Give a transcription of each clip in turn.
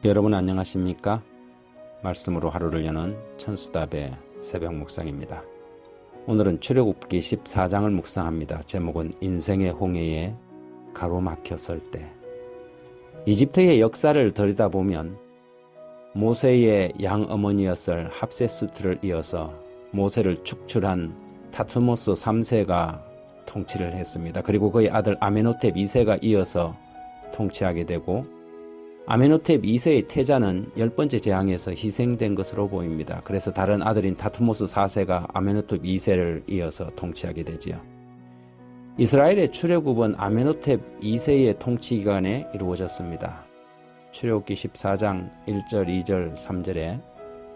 여러분 안녕하십니까? 말씀으로 하루를 여는 천수답의 새벽 묵상입니다. 오늘은 출애굽기 14장을 묵상합니다. 제목은 인생의 홍해에 가로막혔을 때. 이집트의 역사를 들여다보면 모세의 양어머니였을 합세수트를 이어서 모세를 축출한 타투모스 3세가 통치를 했습니다. 그리고 그의 아들 아메노텝 2세가 이어서 통치하게 되고, 아메노텝 2세의 태자는 10번째 재앙에서 희생된 것으로 보입니다. 그래서 다른 아들인 타투모스 4세가 아메노텝 2세를 이어서 통치하게 되지요. 이스라엘의 출애굽은 아메노텝 2세의 통치 기간에 이루어졌습니다. 출애굽기 14장 1절, 2절, 3절에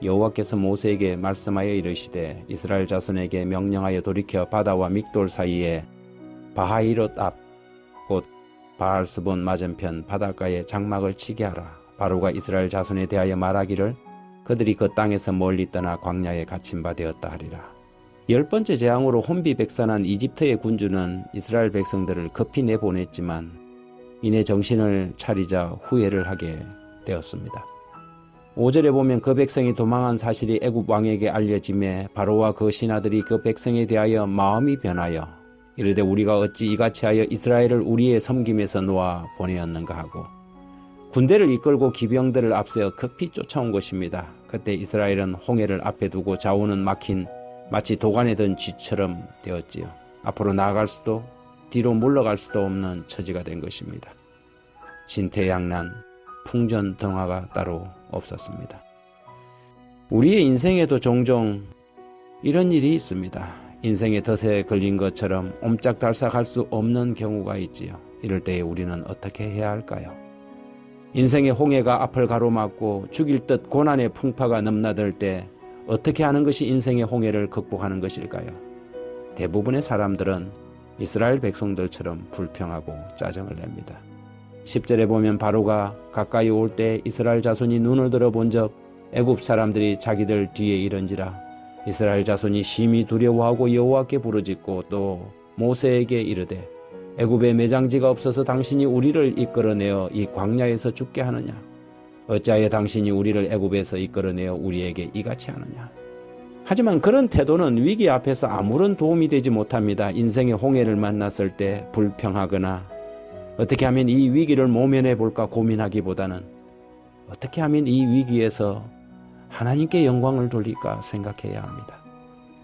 여호와께서 모세에게 말씀하여 이르시되 이스라엘 자손에게 명령하여 돌이켜 바다와 믹돌 사이에 바하히롯 앞 곧 바알스본 맞은편 바닷가에 장막을 치게 하라. 바로가 이스라엘 자손에 대하여 말하기를 그들이 그 땅에서 멀리 떠나 광야에 갇힌 바 되었다 하리라. 10번째 재앙으로 혼비백산한 이집트의 군주는 이스라엘 백성들을 급히 내보냈지만 이내 정신을 차리자 후회를 하게 되었습니다. 5절에 보면 그 백성이 도망한 사실이 애굽 왕에게 알려짐에 바로와 그 신하들이 그 백성에 대하여 마음이 변하여 이르되 우리가 어찌 이같이 하여 이스라엘을 우리의 섬김에서 놓아 보내었는가 하고 군대를 이끌고 기병들을 앞세워 급히 쫓아온 것입니다. 그때 이스라엘은 홍해를 앞에 두고 좌우는 막힌 마치 도간에 든 쥐처럼 되었지요. 앞으로 나아갈 수도 뒤로 물러갈 수도 없는 처지가 된 것입니다. 진퇴양난, 풍전등화가 따로 없었습니다. 우리의 인생에도 종종 이런 일이 있습니다. 인생의 덫에 걸린 것처럼 옴짝달싹할 수 없는 경우가 있지요. 이럴 때에 우리는 어떻게 해야 할까요? 인생의 홍해가 앞을 가로막고 죽일 듯 고난의 풍파가 넘나들 때 어떻게 하는 것이 인생의 홍해를 극복하는 것일까요? 대부분의 사람들은 이스라엘 백성들처럼 불평하고 짜증을 냅니다. 10절에 보면 바로가 가까이 올 때 이스라엘 자손이 눈을 들어 본즉 애굽 사람들이 자기들 뒤에 이른지라. 이스라엘 자손이 심히 두려워하고 여호와께 부르짖고 또 모세에게 이르되 애굽에 매장지가 없어서 당신이 우리를 이끌어내어 이 광야에서 죽게 하느냐? 어찌하여 당신이 우리를 애굽에서 이끌어내어 우리에게 이같이 하느냐? 하지만 그런 태도는 위기 앞에서 아무런 도움이 되지 못합니다. 인생의 홍해를 만났을 때 불평하거나 어떻게 하면 이 위기를 모면해 볼까 고민하기보다는 어떻게 하면 이 위기에서 하나님께 영광을 돌릴까 생각해야 합니다.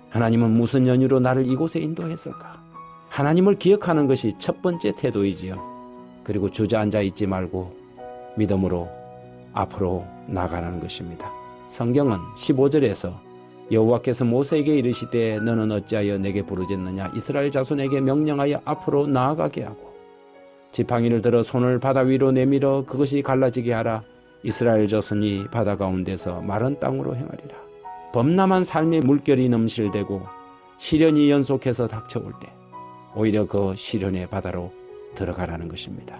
하나님은 무슨 연유로 나를 이곳에 인도했을까? 하나님을 기억하는 것이 첫 번째 태도이지요. 그리고 주저앉아 있지 말고 믿음으로 앞으로 나가라는 것입니다. 성경은 15절에서 여호와께서 모세에게 이르시되 너는 어찌하여 내게 부르짖느냐? 이스라엘 자손에게 명령하여 앞으로 나아가게 하고 지팡이를 들어 손을 바다 위로 내밀어 그것이 갈라지게 하라. 이스라엘 자손이 바다 가운데서 마른 땅으로 행하리라. 범람한 삶의 물결이 넘실대고 시련이 연속해서 닥쳐올 때 오히려 그 시련의 바다로 들어가라는 것입니다.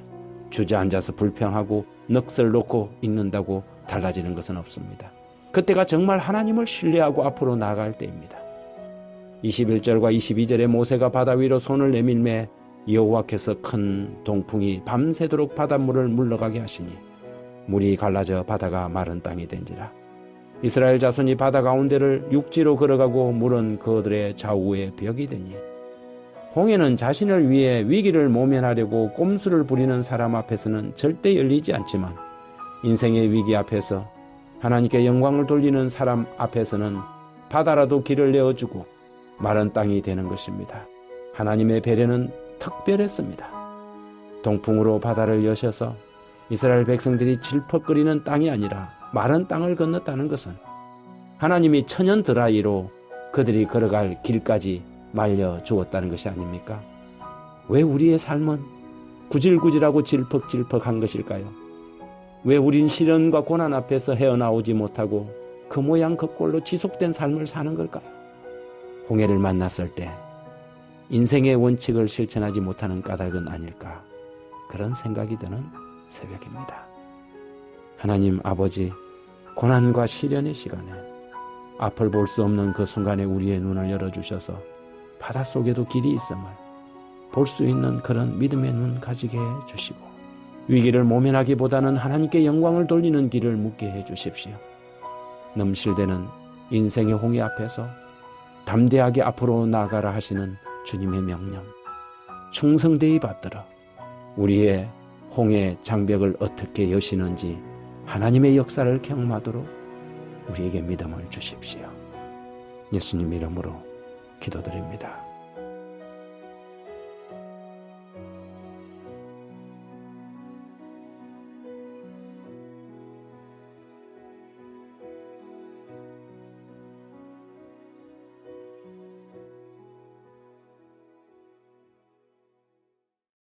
주저앉아서 불평하고 넋을 놓고 있는다고 달라지는 것은 없습니다. 그때가 정말 하나님을 신뢰하고 앞으로 나아갈 때입니다. 21절과 22절에 모세가 바다 위로 손을 내밀매 여호와께서 큰 동풍이 밤새도록 바닷물을 물러가게 하시니 물이 갈라져 바다가 마른 땅이 된지라. 이스라엘 자손이 바다 가운데를 육지로 걸어가고 물은 그들의 좌우에 벽이 되니 홍해는 자신을 위해 위기를 모면하려고 꼼수를 부리는 사람 앞에서는 절대 열리지 않지만 인생의 위기 앞에서 하나님께 영광을 돌리는 사람 앞에서는 바다라도 길을 내어주고 마른 땅이 되는 것입니다. 하나님의 배려는 특별했습니다. 동풍으로 바다를 여셔서 이스라엘 백성들이 질퍽거리는 땅이 아니라 마른 땅을 건넜다는 것은 하나님이 천연 드라이로 그들이 걸어갈 길까지 말려주었다는 것이 아닙니까? 왜 우리의 삶은 구질구질하고 질퍽질퍽한 것일까요? 왜 우린 시련과 고난 앞에서 헤어나오지 못하고 그 모양 그 꼴로 지속된 삶을 사는 걸까요? 홍해를 만났을 때 인생의 원칙을 실천하지 못하는 까닭은 아닐까, 그런 생각이 드는 새벽입니다. 하나님 아버지, 고난과 시련의 시간에 앞을 볼 수 없는 그 순간에 우리의 눈을 열어주셔서 바닷속에도 길이 있음을 볼 수 있는 그런 믿음의 눈 가지게 해주시고 위기를 모면하기보다는 하나님께 영광을 돌리는 길을 묻게 해주십시오. 넘실대는 인생의 홍해 앞에서 담대하게 앞으로 나아가라 하시는 주님의 명령, 충성되이 받들어 우리의 홍해 장벽을 어떻게 여시는지 하나님의 역사를 경험하도록 우리에게 믿음을 주십시오. 예수님 이름으로 기도드립니다.